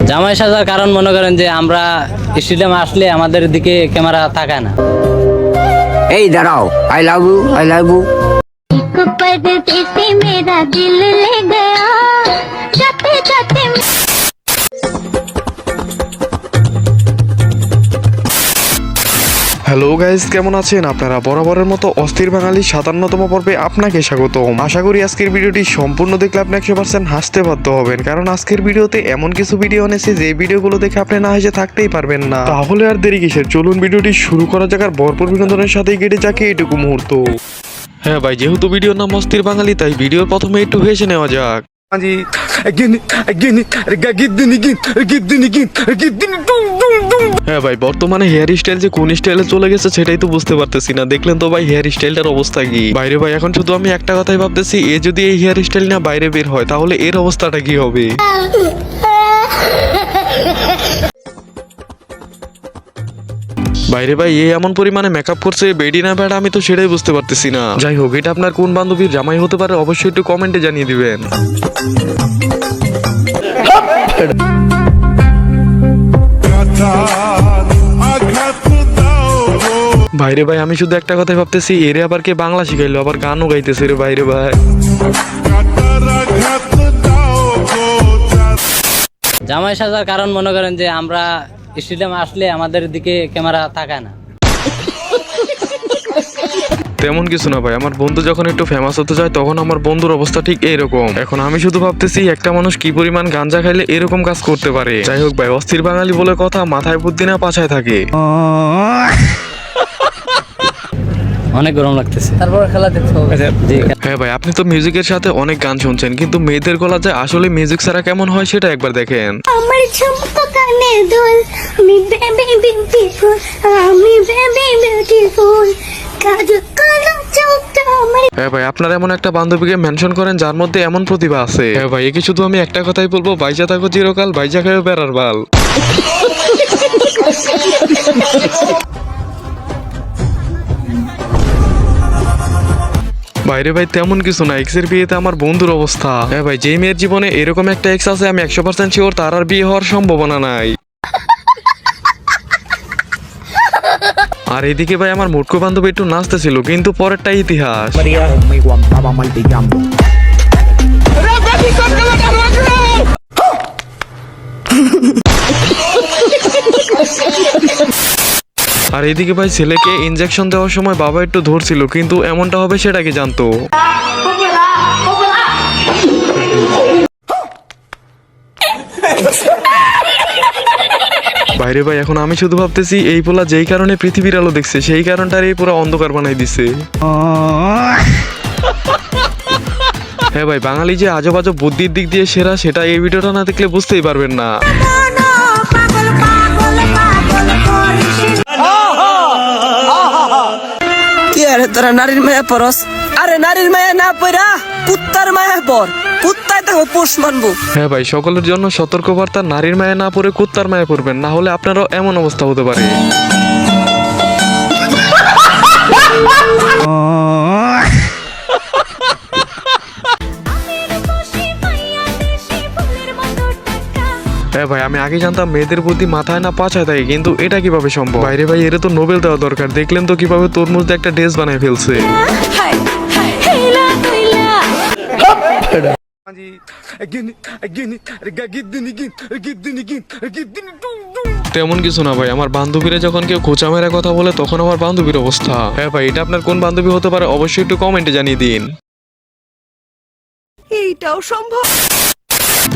জামাই সাজার কারণ মনে করেন যে আমরা স্টেডিয়ামে আসলে আমাদের দিকে ক্যামেরা তাকায় না। এই দাঁড়াও, I love you, I love you. परदेसी मेरा दिल ले गया जाते जाते। হ্যালো গাইজ, কেমন আছেন আপনারা? বরাবরের মতো অস্থির বাঙালি 57তম পর্বে আপনাকে স্বাগতম। আশা করি আজকের ভিডিওটি সম্পূর্ণ দেখলে আপনি 100% হাসতে বাধ্য হবেন, কারণ আজকের ভিডিওতে এমন কিছু ভিডিও এনেছে যে ভিডিওগুলো দেখে আপনি না হেসে থাকতেই পারবেন না। তাহলে আর দেরি কিসের, চলুন ভিডিওটি শুরু করা যাক আর ভরপুর বিনোদনের সাথেই কেটে যাকে এটুকু মুহূর্ত। হ্যাঁ ভাই, যেহেতু ভিডিওর নাম অস্থির বাঙালি তাই ভিডিওর প্রথমে একটু হেসে নেওয়া যাক। হ্যাঁ ভাই, বর্তমানে হেয়ার স্টাইল যে কোন স্টাইলে চলে গেছে সেটাই তো বুঝতে পারতেছি না। দেখলেন তো ভাই হেয়ার স্টাইলটার অবস্থা কি? বাইরে ভাই এখন শুধু আমি একটা কথাই ভাবতেছি, এ যদি এই হেয়ার স্টাইল না বাইরে বের হয় তাহলে এর অবস্থাটা কি হবে? বাইরে ভাই এ এমন পরিমাণে মেকআপ করছে, বেডি না ব্যাড আমি তো সেটাই বুঝতে পারতেছি না। যাই হোক, এটা আপনার কোন বান্ধবীর জামাই হতে পারে অবশ্যই একটু কমেন্টে জানিয়ে দিবেন। বাইরে ভাই আমি শুধু একটা কথাই ভাবতেছি, এরে আবার কে বাংলা শিখাইলো, আবার গানও গাইতেছে রে বাইরে ভাই। জামাই সাজার কারণ মনে করেন যে আমরা স্টেডিয়ামে আসলে আমাদের দিকে ক্যামেরা তাকায় না। তেমন কিছু না ভাই, আমার বন্ধু যখন একটু ফেমাস হতে যায় তখন আমার বন্ধুর অবস্থা ঠিক এইরকম। এখন আমি শুধু ভাবতেছি একটা মানুষ কি পরিমাণ গাঞ্জা খাইলে এরকম কাজ করতে পারে। যাই হোক ভাই, অস্থির বাঙালি বলে কথা, মাথায় বুদ্ধি না পাছায় থাকে। অনেক গরম লাগতেছে, তারপর খেলা দেখতে হবে। হ্যাঁ ভাই, আপনি তো মিউজিকের সাথে অনেক গান শুনছেন, কিন্তু মেয়েদের গলা যে আসলে মিউজিক ছাড়া কেমন হয় সেটা একবার দেখেন। আমার ঝুমকো কানে দুল, আমি বেবি বিউটিফুল, আমি বেবি বিউটিফুল, কাজু কালো চোখটা আমার। হ্যাঁ ভাই, আপনার এমন একটা বান্ধবীকে মেনশন করেন যার মধ্যে এমন প্রতিভা আছে। হ্যাঁ ভাই, একে শুধু আমি একটা কথাই বলবো, বাইজা থাকো চিরকাল, বাইজা খাও বেড়ার বাল। বাইরে ভাই তেমন কিছু না, এক্স এর বিয়েতে আমার বন্ধুর অবস্থা। হ্যাঁ ভাই, যে মেয়ের জীবনে এরকম একটা এক্স আছে আমি 100% শিওর তার আর বিয়ে হওয়ার সম্ভাবনা নাই। আর এদিকে ভাই আমার মোটকো বান্ধবী একটু নাচতেছিল, কিন্তু পরেরটা ইতিহাস। আর এদিকে ভাই ছেলেকে ইনজেকশন দেওয়ার সময় বাবা একটু ধরছিল, কিন্তু এমনটা হবে সেটা কি জানতো? বাইরে ভাই এখন আমি শুধু ভাবতেছি, এই পোলা যেই কারণে পৃথিবীর আলো দেখছে সেই কারণটার এই পুরো অন্ধকার বানাই দিছে। হ্যাঁ ভাই, বাঙালি যে আজব আজব বুদ্ধির দিক দিয়ে সেরা সেটা এই ভিডিওটা না দেখলে বুঝতেই পারবেন না। কি আরে তোরা নারীর মায়া পরস? আরে নারীর মায়া না পড়া কুত্তার মায়া পর, কুত্তায় তো পোষ মানবো। হ্যাঁ ভাই, সকলের জন্য সতর্কবার্তা, নারীর মায়া না পড়ে কুত্তার মায়া পড়বেন, না হলে আপনারও এমন অবস্থা হতে পারে। হ্যাঁ ভাই, আমি আগে জানতাম মেয়েদের বুদ্ধি মাথায় না পাছায় থাকে, কিন্তু এটা কিভাবে সম্ভব? বাইরে ভাই এর তো নোবেল দেওয়া দরকার। দেখলেন তো কিভাবে তরমুজ দিয়ে একটা ড্রেস বানায় ফেলছে। তেমন কিছু না ভাই, আমার বান্ধবীরা যখন কেউ খোঁচা মেরা কথা বলে তখন আমার বান্ধবীর অবস্থা। হ্যাঁ ভাই, এটা আপনার কোন বান্ধবী হতে পারে অবশ্যই একটু কমেন্টে জানিয়ে দিন। এইটাও সম্ভব।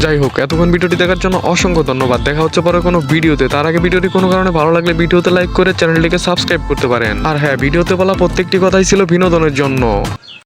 যাই হোক, এতক্ষণ ভিডিওটি দেখার জন্য অসংখ্য ধন্যবাদ। দেখা হচ্ছে পরে কোনো ভিডিওতে। তার আগে ভিডিওটি কোনো কারণে ভালো লাগলে ভিডিওতে লাইক করে চ্যানেলটিকে সাবস্ক্রাইব করতে পারেন। আর হ্যাঁ, ভিডিওতে বলা প্রত্যেকটি কথাই ছিল বিনোদনের জন্য।